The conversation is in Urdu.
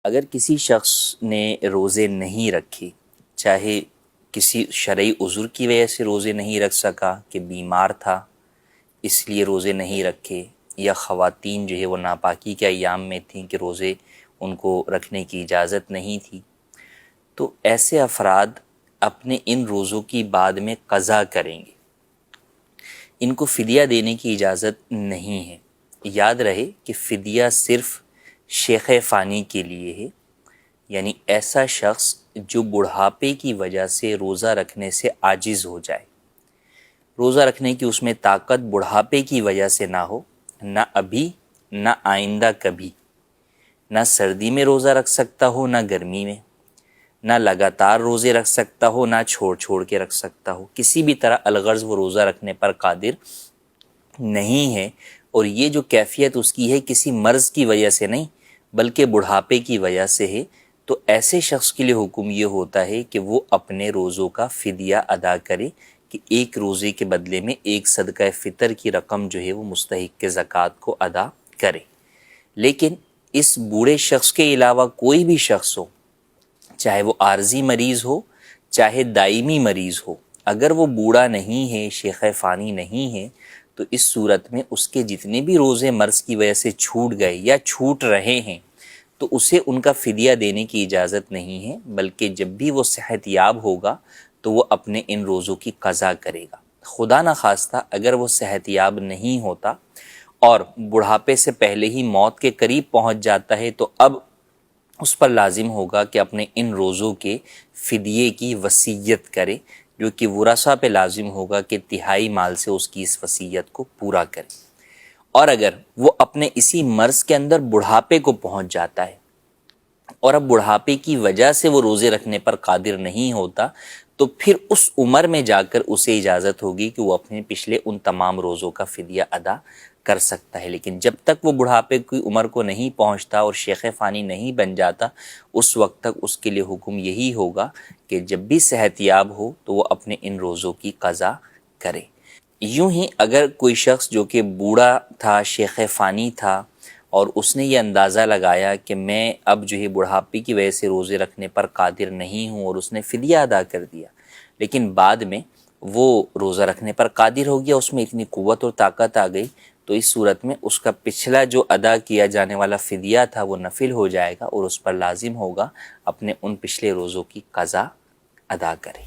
اگر کسی شخص نے روزے نہیں رکھے، چاہے کسی شرعی عذر کی وجہ سے روزے نہیں رکھ سکا کہ بیمار تھا اس لیے روزے نہیں رکھے، یا خواتین جو ہے وہ ناپاکی کے ایام میں تھیں کہ روزے ان کو رکھنے کی اجازت نہیں تھی، تو ایسے افراد اپنے ان روزوں کی بعد میں قضا کریں گے، ان کو فدیہ دینے کی اجازت نہیں ہے۔ یاد رہے کہ فدیہ صرف شیخ فانی کے لیے ہے، یعنی ایسا شخص جو بڑھاپے کی وجہ سے روزہ رکھنے سے عاجز ہو جائے، روزہ رکھنے کی اس میں طاقت بڑھاپے کی وجہ سے نہ ہو، نہ ابھی نہ آئندہ کبھی، نہ سردی میں روزہ رکھ سکتا ہو نہ گرمی میں، نہ لگاتار روزے رکھ سکتا ہو نہ چھوڑ چھوڑ کے رکھ سکتا ہو، کسی بھی طرح الغرض وہ روزہ رکھنے پر قادر نہیں ہے، اور یہ جو کیفیت اس کی ہے کسی مرض کی وجہ سے نہیں بلکہ بڑھاپے کی وجہ سے ہے، تو ایسے شخص کے لیے حکم یہ ہوتا ہے کہ وہ اپنے روزوں کا فدیہ ادا کرے، کہ ایک روزے کے بدلے میں ایک صدقہ فطر کی رقم جو ہے وہ مستحق زکوٰۃ کو ادا کرے۔ لیکن اس بوڑھے شخص کے علاوہ کوئی بھی شخص ہو، چاہے وہ عارضی مریض ہو چاہے دائمی مریض ہو، اگر وہ بوڑھا نہیں ہے، شیخ فانی نہیں ہے، تو اس صورت میں اس کے جتنے بھی روزے مرض کی وجہ سے چھوٹ گئے یا چھوٹ رہے ہیں تو اسے ان کا فدیہ دینے کی اجازت نہیں ہے، بلکہ جب بھی وہ صحت یاب ہوگا تو وہ اپنے ان روزوں کی قضا کرے گا۔ خدا نخواستہ اگر وہ صحت یاب نہیں ہوتا اور بڑھاپے سے پہلے ہی موت کے قریب پہنچ جاتا ہے تو اب اس پر لازم ہوگا کہ اپنے ان روزوں کے فدیے کی وصیت کرے، جو کہ ورثاء پہ لازم ہوگا کہ تہائی مال سے اس کی اس وصیت کو پورا کرے۔ اور اگر وہ اپنے اسی مرض کے اندر بڑھاپے کو پہنچ جاتا ہے اور اب بڑھاپے کی وجہ سے وہ روزے رکھنے پر قادر نہیں ہوتا، تو پھر اس عمر میں جا کر اسے اجازت ہوگی کہ وہ اپنے پچھلے ان تمام روزوں کا فدیہ ادا کر سکتا ہے۔ لیکن جب تک وہ بڑھاپے کی عمر کو نہیں پہنچتا اور شیخ فانی نہیں بن جاتا، اس وقت تک اس کے لیے حکم یہی ہوگا کہ جب بھی صحت یاب ہو تو وہ اپنے ان روزوں کی قضا کرے۔ یوں ہی اگر کوئی شخص جو کہ بوڑھا تھا، شیخ فانی تھا، اور اس نے یہ اندازہ لگایا کہ میں اب جو ہے بڑھاپے کی وجہ سے روزے رکھنے پر قادر نہیں ہوں، اور اس نے فدیہ ادا کر دیا، لیکن بعد میں وہ روزہ رکھنے پر قادر ہو گیا، اس میں اتنی قوت اور طاقت آ گئی، تو اس صورت میں اس کا پچھلا جو ادا کیا جانے والا فدیہ تھا وہ نفل ہو جائے گا، اور اس پر لازم ہوگا اپنے ان پچھلے روزوں کی قضا ادا کرے۔